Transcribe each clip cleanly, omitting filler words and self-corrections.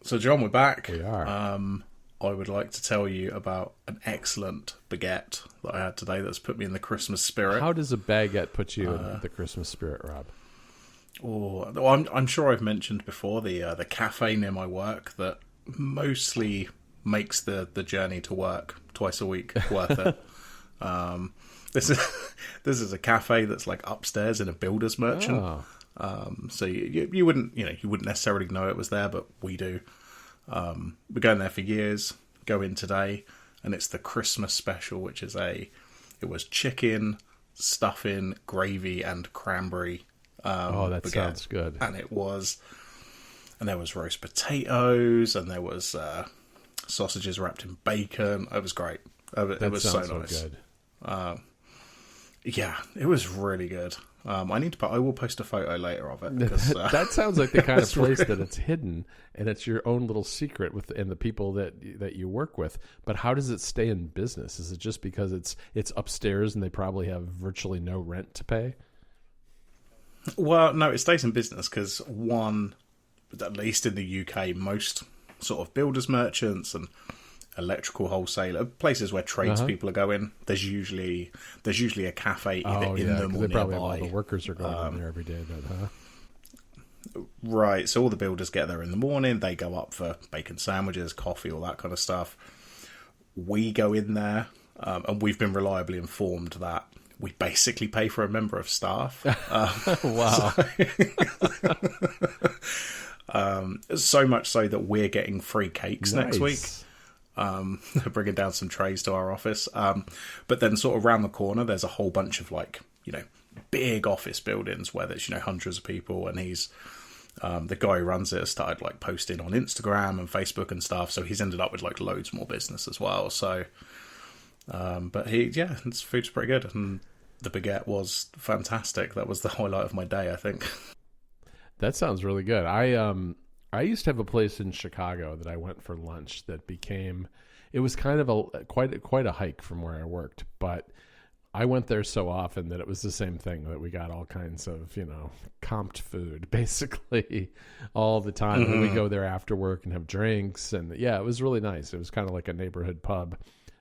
So, John, we're back. We are. I would like to tell you about an excellent baguette that I had today that's put me in the Christmas spirit. How does a baguette put you in the Christmas spirit, Rob? Oh, I'm sure I've mentioned before the cafe near my work that mostly makes the journey to work twice a week worth it. This is a cafe that's like upstairs in a builder's merchant. Oh. So you wouldn't necessarily know it was there, but we do. We're going there for years. Go in today, and it's the Christmas special, which is it was chicken, stuffing, gravy, and cranberry. That baguette. sounds good. And there was roast potatoes, and there was sausages wrapped in bacon. It was great. It was so nice. Good. Yeah, it was really good. I will post a photo later of it. Because, that sounds like the kind of place that it's hidden and it's your own little secret and the people that you work with. But how does it stay in business? Is it just because it's upstairs and they probably have virtually no rent to pay? Well, no, it stays in business because at least in the UK, most sort of builders merchants and electrical wholesaler places where tradespeople are going, there's usually a cafe either in them or they probably nearby. have all the workers are going in there every day, huh? Right, so all the builders get there in the morning, they go up for bacon sandwiches, coffee, all that kind of stuff. We go in there, and we've been reliably informed that we basically pay for a member of staff. Wow. So much so that we're getting free cakes next week. Bringing down some trays to our office. But then sort of around the corner, there's a whole bunch of big office buildings where there's, hundreds of people. And he's, the guy who runs it has started posting on Instagram and Facebook and stuff. So he's ended up with loads more business as well. So, but his food's pretty good. And the baguette was fantastic. That was the highlight of my day, I think. That sounds really good. I used to have a place in Chicago that I went for lunch that it was kind of quite a hike from where I worked, but I went there so often that it was the same thing, that we got all kinds of, comped food basically all the time. Mm-hmm. And we go there after work and have drinks, and it was really nice. It was kind of like a neighborhood pub.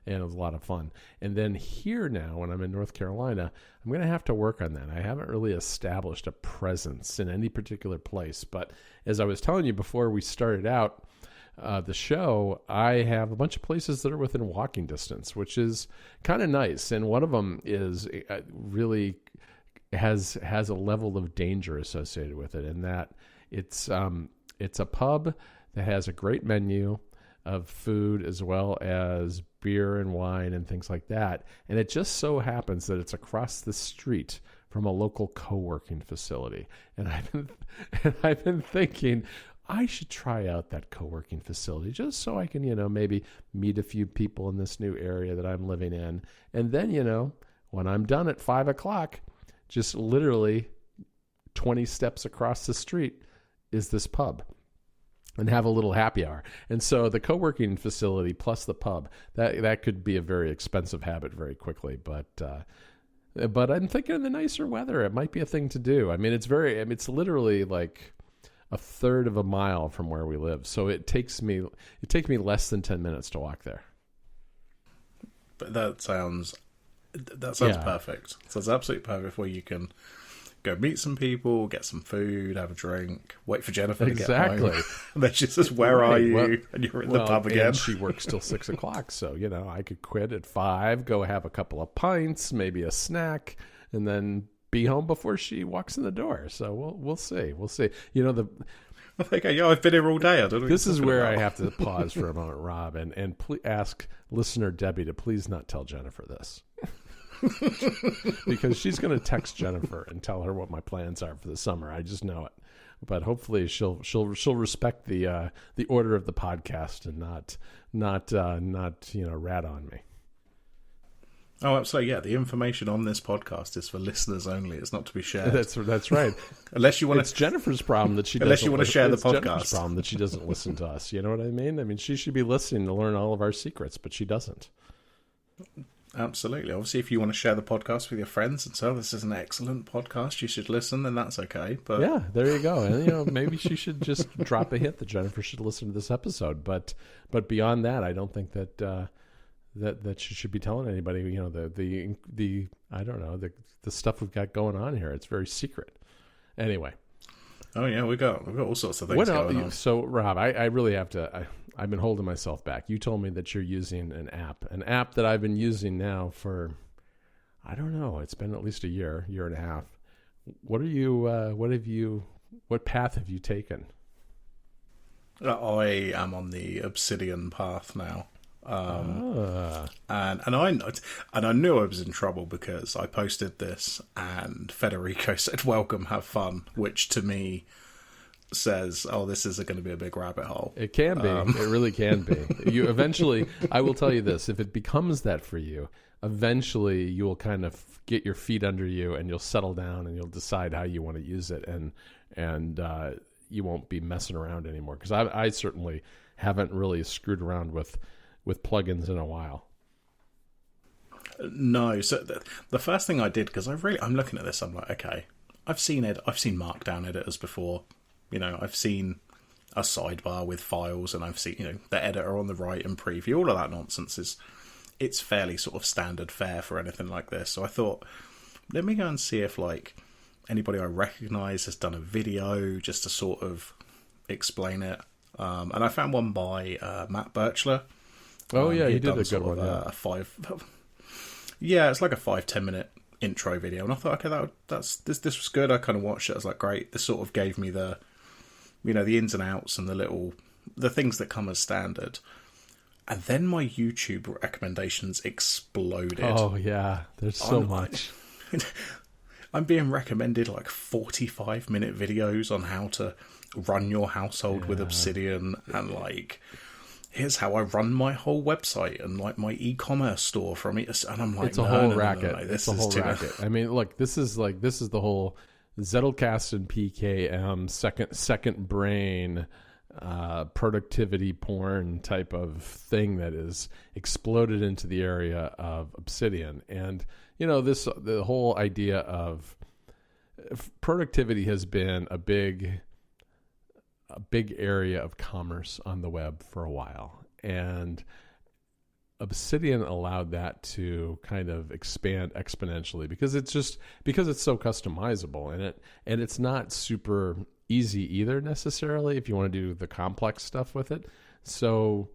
And it was a lot of fun. And then here now, when I'm in North Carolina, I'm going to have to work on that. I haven't really established a presence in any particular place. But as I was telling you before we started out the show, I have a bunch of places that are within walking distance, which is kind of nice. And one of them is really has a level of danger associated with it, in that it's a pub that has a great menu of food as well as beer and wine and things like that. And it just so happens that it's across the street from a local co-working facility. And I've been thinking I should try out that co-working facility just so I can, maybe meet a few people in this new area that I'm living in. And then, when I'm done at 5:00, just literally 20 steps across the street is this pub, and have a little happy hour. And so the co-working facility plus the pub, that could be a very expensive habit very quickly. But I'm thinking in the nicer weather, it might be a thing to do. I mean, it's literally like a third of a mile from where we live. So it takes me less than 10 minutes to walk there. But that sounds perfect. So it's absolutely perfect where you can go meet some people, get some food, have a drink, wait for Jennifer to get home. Exactly. And then she says, where are you? Well, and you're in the pub again. And she works till 6:00. So, I could quit at 5, go have a couple of pints, maybe a snack, and then be home before she walks in the door. So we'll see. We'll see. Okay, I've been here all day. I don't know. This is where I have to pause for a moment, Rob, and ask listener Debbie to please not tell Jennifer this. Because she's going to text Jennifer and tell her what my plans are for the summer. I just know it. But hopefully she'll respect the order of the podcast and not rat on me. Oh, absolutely. Yeah, the information on this podcast is for listeners only. It's not to be shared. That's right. Unless you want, it's Jennifer's problem that she doesn't. Unless you want to share the podcast. Jennifer's problem that she doesn't listen to us. You know what I mean? I mean, she should be listening to learn all of our secrets, but she doesn't. Absolutely. Obviously, if you want to share the podcast with your friends and so this is an excellent podcast, you should listen, then that's okay. But yeah, there you go. And maybe she should just drop a hint that Jennifer should listen to this episode. But beyond that, I don't think that that she should be telling anybody. The I don't know, the stuff we've got going on here. It's very secret. Anyway. Oh yeah, we've got all sorts of things going on. So Rob, I really have to. I've been holding myself back. You told me that you're using an app that I've been using now for, I don't know. It's been at least a year and a half. What path have you taken? I am on the Obsidian path now. And I knew I was in trouble because I posted this and Federico said, "Welcome, have fun," which to me says, "Oh, this is going to be a big rabbit hole." It can be. It really can be. You eventually, I will tell you this: if it becomes that for you, eventually you will kind of get your feet under you and you'll settle down and you'll decide how you want to use it, and you won't be messing around anymore. Because I certainly haven't really screwed around with plugins in a while. No, so the first thing I did, because I'm looking at this, I'm like, okay, I've seen Markdown editors before. I've seen a sidebar with files, and I've seen the editor on the right and preview. All of that nonsense it's fairly sort of standard fare for anything like this. So I thought, let me go and see if anybody I recognise has done a video just to sort of explain it. And I found one by Matt Birchler. Oh yeah, he did a good one. It's like a 5-10 minute intro video, and I thought, okay, this was good. I kind of watched it. I was like, great. This sort of gave me the ins and outs and the things that come as standard. And then my YouTube recommendations exploded. Oh yeah, there's so much. I'm being recommended 45-minute videos on how to run your household with Obsidian, and here's how I run my whole website and my e-commerce store from it. And I'm like, it's a whole racket. It's a whole racket. I mean, look, this is the whole Zettelkasten and PKM second brain productivity porn type of thing that is exploded into the area of Obsidian. And the whole idea of productivity has been a big area of commerce on the web for a while, and Obsidian allowed that to kind of expand exponentially because it's so customizable, and it's not super easy either necessarily if you want to do the complex stuff with it. So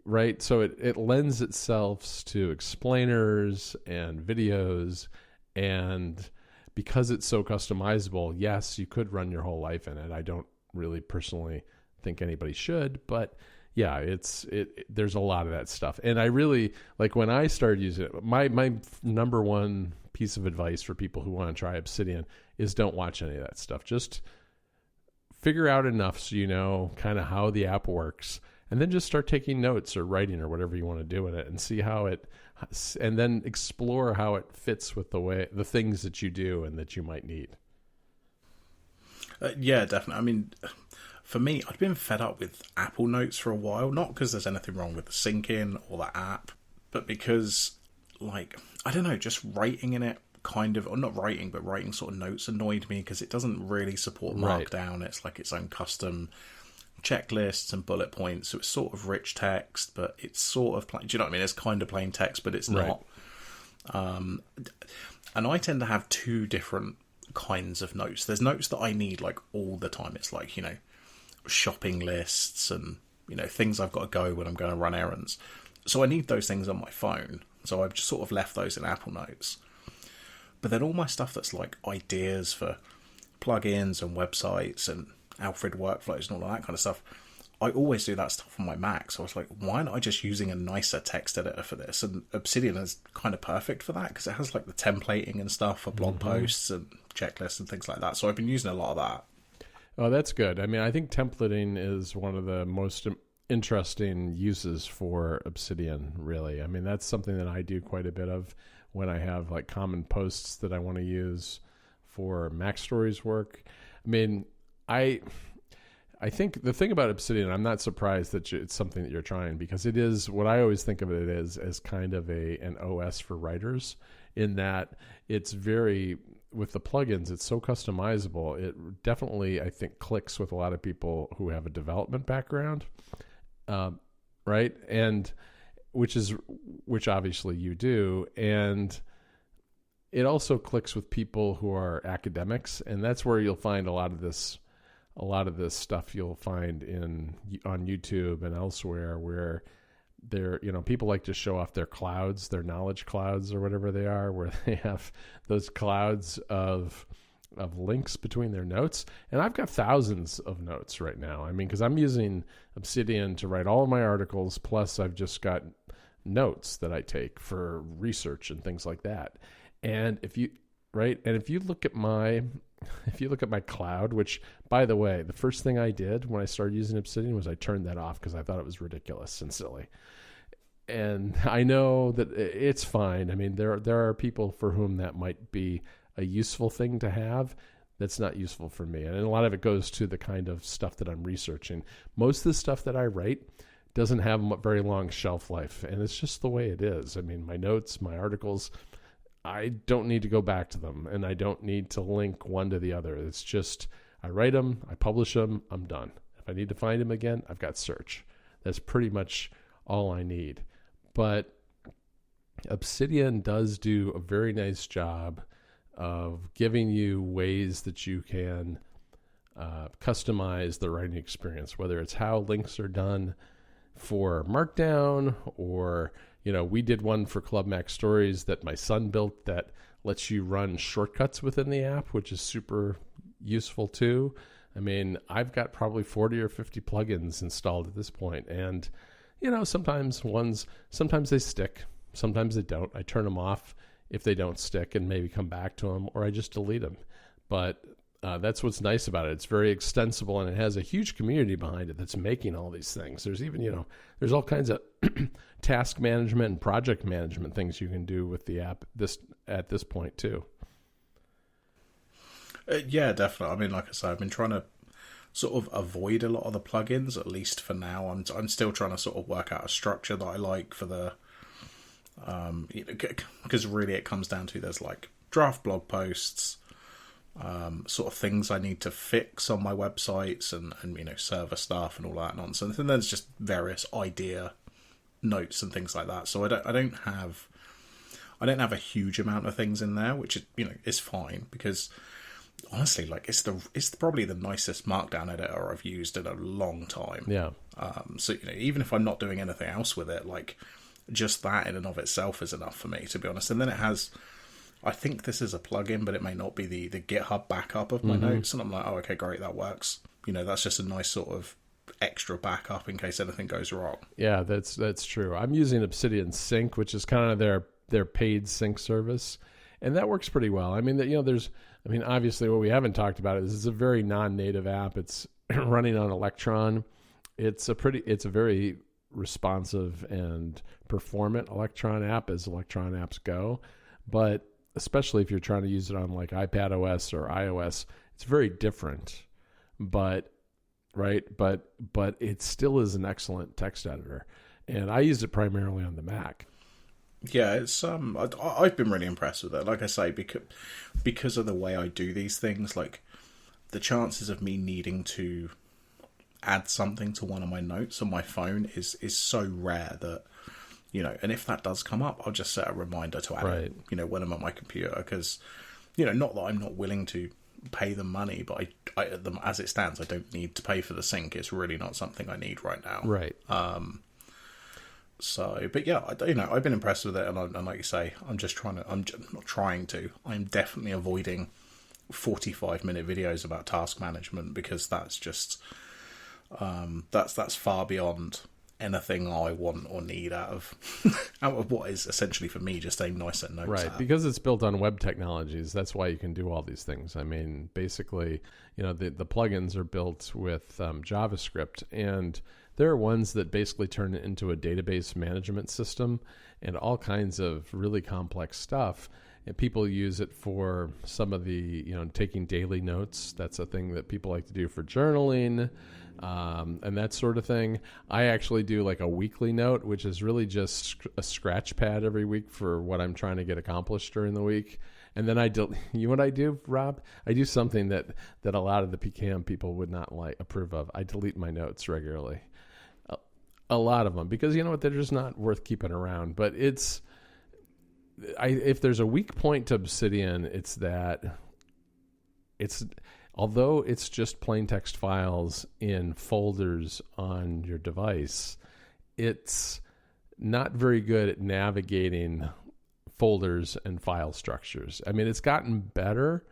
it lends itself to explainers and videos, and because it's so customizable, yes, you could run your whole life in it. I don't really personally think anybody should, but yeah, there's a lot of that stuff. And I really when I started using it, my number one piece of advice for people who want to try Obsidian is don't watch any of that stuff. Just figure out enough so you know kind of how the app works, and then just start taking notes or writing or whatever you want to do in it, and see and then explore how it fits with the things that you do and that you might need. Yeah, definitely. I mean, for me, I'd been fed up with Apple Notes for a while, not because there's anything wrong with the sync-in or the app, but because, I don't know, just writing in it or not writing, but writing sort of notes annoyed me because it doesn't really support Markdown. It's its own custom checklists and bullet points, so it's sort of rich text, but it's sort of do you know what I mean? It's kind of plain text, but it's not. And I tend to have two different kinds of notes. There's notes that I need all the time. It's shopping lists and things I've got to go when I'm going to run errands. So I need those things on my phone. So I've just sort of left those in Apple Notes. But then all my stuff that's ideas for plugins and websites and Alfred workflows and all of that kind of stuff, I always do that stuff on my Mac. So I was like, why aren't I just using a nicer text editor for this? And Obsidian is kind of perfect for that because it has the templating and stuff for blog posts and checklists and things like that. So I've been using a lot of that. Oh, that's good. I mean, I think templating is one of the most interesting uses for Obsidian, really. I mean, that's something that I do quite a bit of when I have common posts that I want to use for Mac Stories work. I mean, I think the thing about Obsidian, I'm not surprised that it's something that you're trying, because it is what I always think of it as kind of an OS for writers, in that it's very, with the plugins, it's so customizable. It definitely, I think, clicks with a lot of people who have a development background, right? And which obviously you do. And it also clicks with people who are academics, and that's where you'll find a lot of this stuff you'll find on YouTube and elsewhere, where people like to show off their clouds, their knowledge clouds or whatever they are, where they have those clouds of links between their notes. And I've got thousands of notes right now. I mean, because I'm using Obsidian to write all of my articles, plus I've just got notes that I take for research and things like that. And if you look at my cloud, which, by the way, the first thing I did when I started using Obsidian was I turned that off because I thought it was ridiculous and silly. And I know that it's fine. I mean, there are people for whom that might be a useful thing to have. That's not useful for me. And a lot of it goes to the kind of stuff that I'm researching. Most of the stuff that I write doesn't have a very long shelf life, and it's just the way it is. I mean, my notes, my articles, I don't need to go back to them, and I don't need to link one to the other. It's just, I write them, I publish them, I'm done. If I need to find them again, I've got search. That's pretty much all I need. But Obsidian does do a very nice job of giving you ways that you can customize the writing experience, whether it's how links are done for Markdown, or we did one for Club Mac Stories that my son built that lets you run shortcuts within the app, which is super useful too. I mean, I've got probably 40 or 50 plugins installed at this point, and sometimes they stick, sometimes they don't. I turn them off if they don't stick and maybe come back to them, or I just delete them. But that's what's nice about it. It's very extensible, and it has a huge community behind it that's making all these things. There's even, there's all kinds of task management and project management things you can do with the app at this point too. Yeah, definitely. I mean, like I said, I've been trying to sort of avoid a lot of the plugins, at least for now. I'm still trying to sort of work out a structure that I like for the, because really it comes down to, there's like draft blog posts, sort of things I need to fix on my websites and server stuff and all that nonsense. And there's just various idea notes and things like that. So I don't have a huge amount of things in there, which is fine, because honestly, like, it's probably the nicest Markdown editor I've used in a long time. Yeah. So even if I'm not doing anything else with it, like, just that in and of itself is enough for me, to be honest. And then it has, I think this is a plugin, but it may not be the GitHub backup of my notes. And I'm like, oh, okay, great, that works. That's just a nice sort of extra backup in case anything goes wrong. Yeah, that's true. I'm using Obsidian Sync, which is kind of their paid sync service, and that works pretty well. I mean, obviously what we haven't talked about is it's a very non-native app. It's running on Electron. It's a very responsive and performant Electron app, as Electron apps go. But especially if you're trying to use it on like iPad OS or iOS, it's very different. But it still is an excellent text editor, and I use it primarily on the Mac. Yeah, it's I've been really impressed with it. Like I say, because of the way I do these things, like, the chances of me needing to add something to one of my notes on my phone is so rare that, and if that does come up, I'll just set a reminder to add it, when I'm at my computer, because, not that I'm not willing to pay them money, but I as it stands, I don't need to pay for the sync. It's really not something I need right now. Right. So, but yeah, I've been impressed with it, and like you say, I'm not trying to. I'm definitely avoiding 45-minute videos about task management, because that's just that's far beyond anything I want or need out of what is essentially for me just a nicer notes right app. Because it's built on web technologies, that's why you can do all these things. I mean, basically, the plugins are built with JavaScript, and there are ones that basically turn it into a database management system and all kinds of really complex stuff. And people use it for some of the, taking daily notes. That's a thing that people like to do for journaling. and that sort of thing. I actually do like a weekly note, which is really just a scratch pad every week for what I'm trying to get accomplished during the week. And then you know what I do, Rob? I do something that a lot of the PKM people would not approve of. I delete my notes regularly. A lot of them, because you know what, they're just not worth keeping around. But if there's a weak point to Obsidian, it's that although it's just plain text files in folders on your device, it's not very good at navigating folders and file structures. I mean, it's gotten better,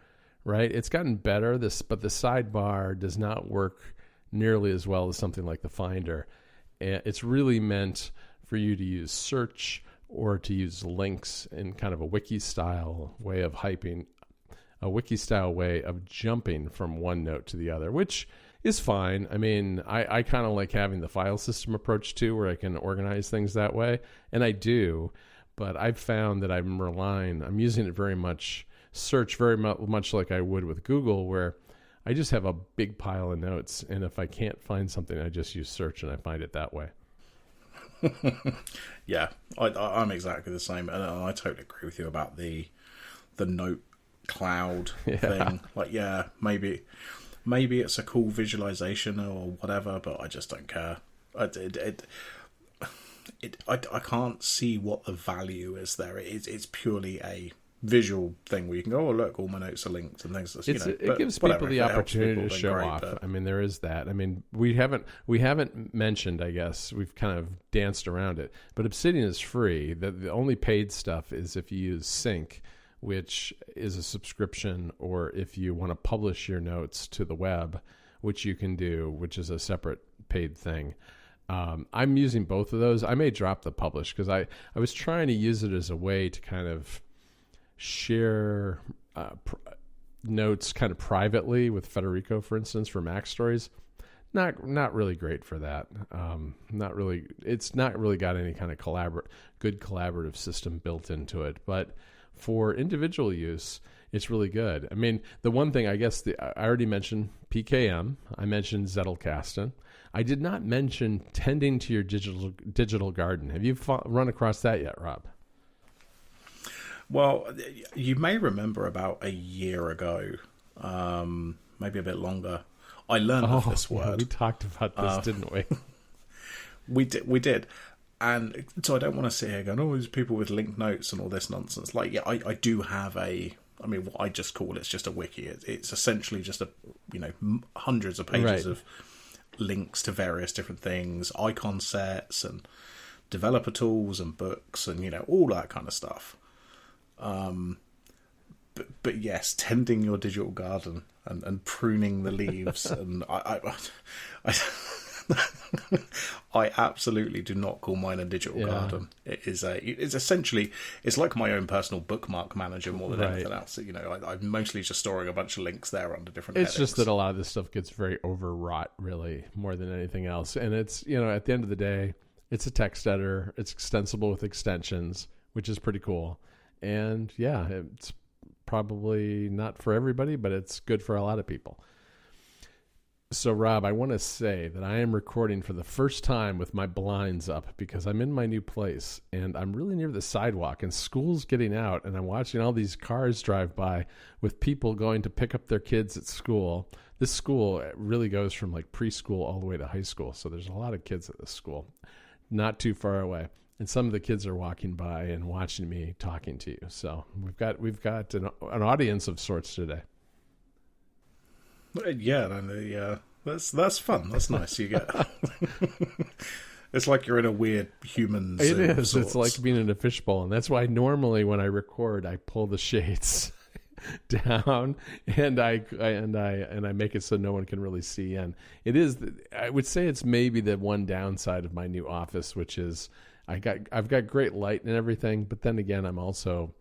right? It's gotten better, but the sidebar does not work nearly as well as something like the Finder. It's really meant for you to use search or to use links in kind of a wiki-style way of jumping from one note to the other, which is fine. I mean, I kind of like having the file system approach too, where I can organize things that way, and I do, but I've found that I'm using it very much, search very much like I would with Google, where I just have a big pile of notes, and if I can't find something, I just use search, and I find it that way. Yeah, I'm exactly the same, and I totally agree with you about the note cloud thing. Like, yeah, maybe it's a cool visualization or whatever, but I just don't care. I can't see what the value is there. It's purely a visual thing where you can go, oh look, all my notes are linked and things. It gives people the opportunity to show off. But I mean, there is that. I mean, we haven't mentioned, I guess we've kind of danced around it, but Obsidian is free. The only paid stuff is if you use Sync, which is a subscription, or if you want to publish your notes to the web, which you can do, which is a separate paid thing. I'm using both of those. I may drop the publish because I was trying to use it as a way to kind of share notes kind of privately with Federico, for instance, for Mac Stories. Not really great for that. It's not really got any kind of good collaborative system built into it. But for individual use, it's really good. I mean, the one thing, I guess, I already mentioned PKM. I mentioned Zettelkasten. I did not mention tending to your digital garden. Have you run across that yet, Rob? Well, you may remember about a year ago, maybe a bit longer, I learned of this word. Yeah, we talked about this, didn't we? We did. And so I don't want to sit here going, oh, there's people with linked notes and all this nonsense. Like, yeah, I do have what I just call it's just a wiki. It's essentially just hundreds of pages of links to various different things, icon sets and developer tools and books and, all that kind of stuff. But yes, tending your digital garden and pruning the leaves, and I absolutely do not call mine a digital garden. It's essentially, it's like my own personal bookmark manager more than anything else. I'm mostly just storing a bunch of links there under different headings. It's just that a lot of this stuff gets very overwrought, really, more than anything else. And it's, at the end of the day, it's a text editor. It's extensible with extensions, which is pretty cool. And yeah, it's probably not for everybody, but it's good for a lot of people. So, Rob, I want to say that I am recording for the first time with my blinds up because I'm in my new place and I'm really near the sidewalk and school's getting out and I'm watching all these cars drive by with people going to pick up their kids at school. This school really goes from like preschool all the way to high school. So there's a lot of kids at this school, not too far away. And some of the kids are walking by and watching me talking to you. So we've got an audience of sorts today. Yeah, and that's fun. That's nice. You get it's like you're in a weird human. It is. It's like being in a fishbowl, and that's why normally when I record, I pull the shades down and I make it so no one can really see in. It is. I would say it's maybe the one downside of my new office, which is I've got great light and everything, but then again, I'm also.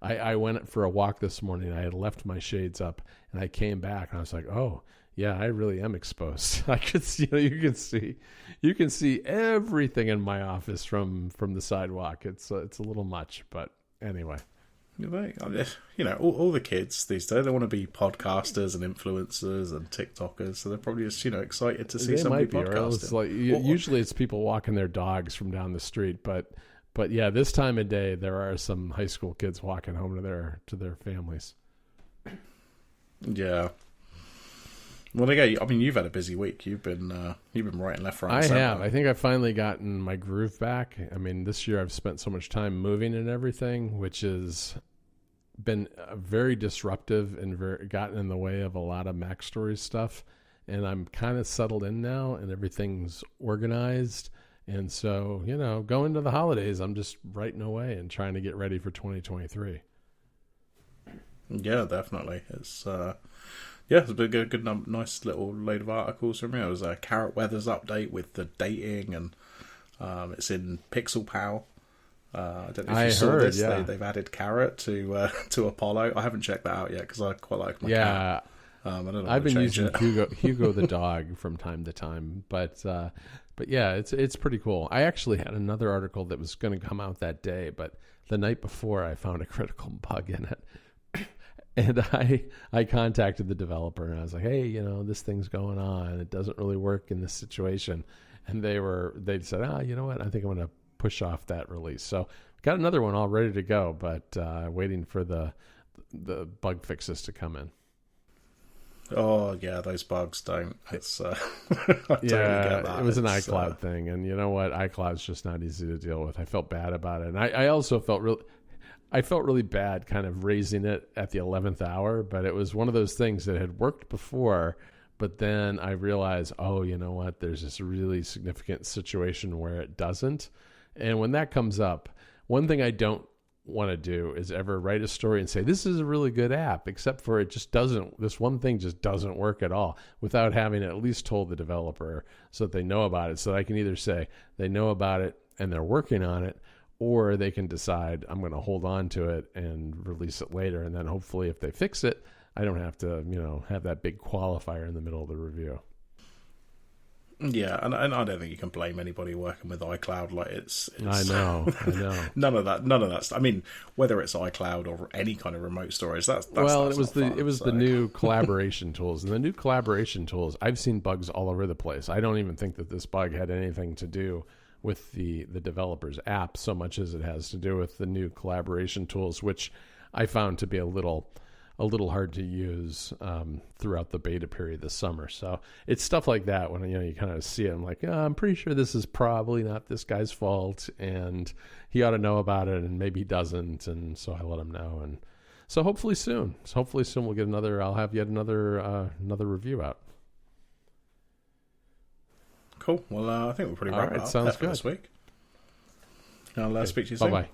I went for a walk this morning. I had left my shades up, and I came back, and I was like, "Oh, yeah, I really am exposed." I could see, you can see everything in my office from the sidewalk. It's a little much, but anyway. All the kids these days, they want to be podcasters and influencers and TikTokers, so they're probably just excited to see somebody podcasting. It's like, usually it's people walking their dogs from down the street, but yeah, this time of day there are some high school kids walking home to their families. Yeah. Well, you've had a busy week. You've been writing left, right, and I center. have. I think I've finally gotten my groove back. I mean, this year I've spent so much time moving and everything, which has been very disruptive and gotten in the way of a lot of Mac Stories stuff. And I'm kind of settled in now, and everything's organized. And so, going into the holidays, I'm just writing away and trying to get ready for 2023. Yeah, definitely. It's been a good nice little load of articles from me. It was a Carrot Weathers update with the dating, and it's in Pixel Pal. I don't know if you saw this. Yeah. They've added Carrot to Apollo. I haven't checked that out yet because I quite like my cat. I don't know. I've been using Hugo the dog from time to time, but yeah, it's pretty cool. I actually had another article that was going to come out that day, but the night before I found a critical bug in it. And I contacted the developer and I was like, hey, this thing's going on. It doesn't really work in this situation. And they said, you know what? I think I'm going to push off that release. So got another one all ready to go, but waiting for the bug fixes to come in. Oh yeah, those bugs don't. It's I totally get that. It was an iCloud thing, and you know what? iCloud's just not easy to deal with. I felt bad about it, and I also felt really bad kind of raising it at the 11th hour, but it was one of those things that had worked before, but then I realized, you know what? There's this really significant situation where it doesn't. And when that comes up, one thing I don't want to do is ever write a story and say, this is a really good app, except for this one thing just doesn't work at all, without having at least told the developer so that they know about it. So that I can either say they know about it and they're working on it, or they can decide I'm going to hold on to it and release it later. And then hopefully if they fix it, I don't have to, have that big qualifier in the middle of the review. Yeah, and I don't think you can blame anybody working with iCloud. Like it's I know. none of that. I mean, whether it's iCloud or any kind of remote storage, that's it was the new collaboration tools, and the new collaboration tools. I've seen bugs all over the place. I don't even think that this bug had anything to do with the developer's app so much as it has to do with the new collaboration tools, which I found to be a little hard to use throughout the beta period this summer. So it's stuff like that when you kind of see it. I'm like, I'm pretty sure this is probably not this guy's fault, and he ought to know about it, and maybe he doesn't. And so I let him know. And so hopefully soon we'll get another. I'll have yet another review out. Cool. Well, I think we're pretty wrapped up. Sounds good this week. I'll speak to you soon. Bye-bye.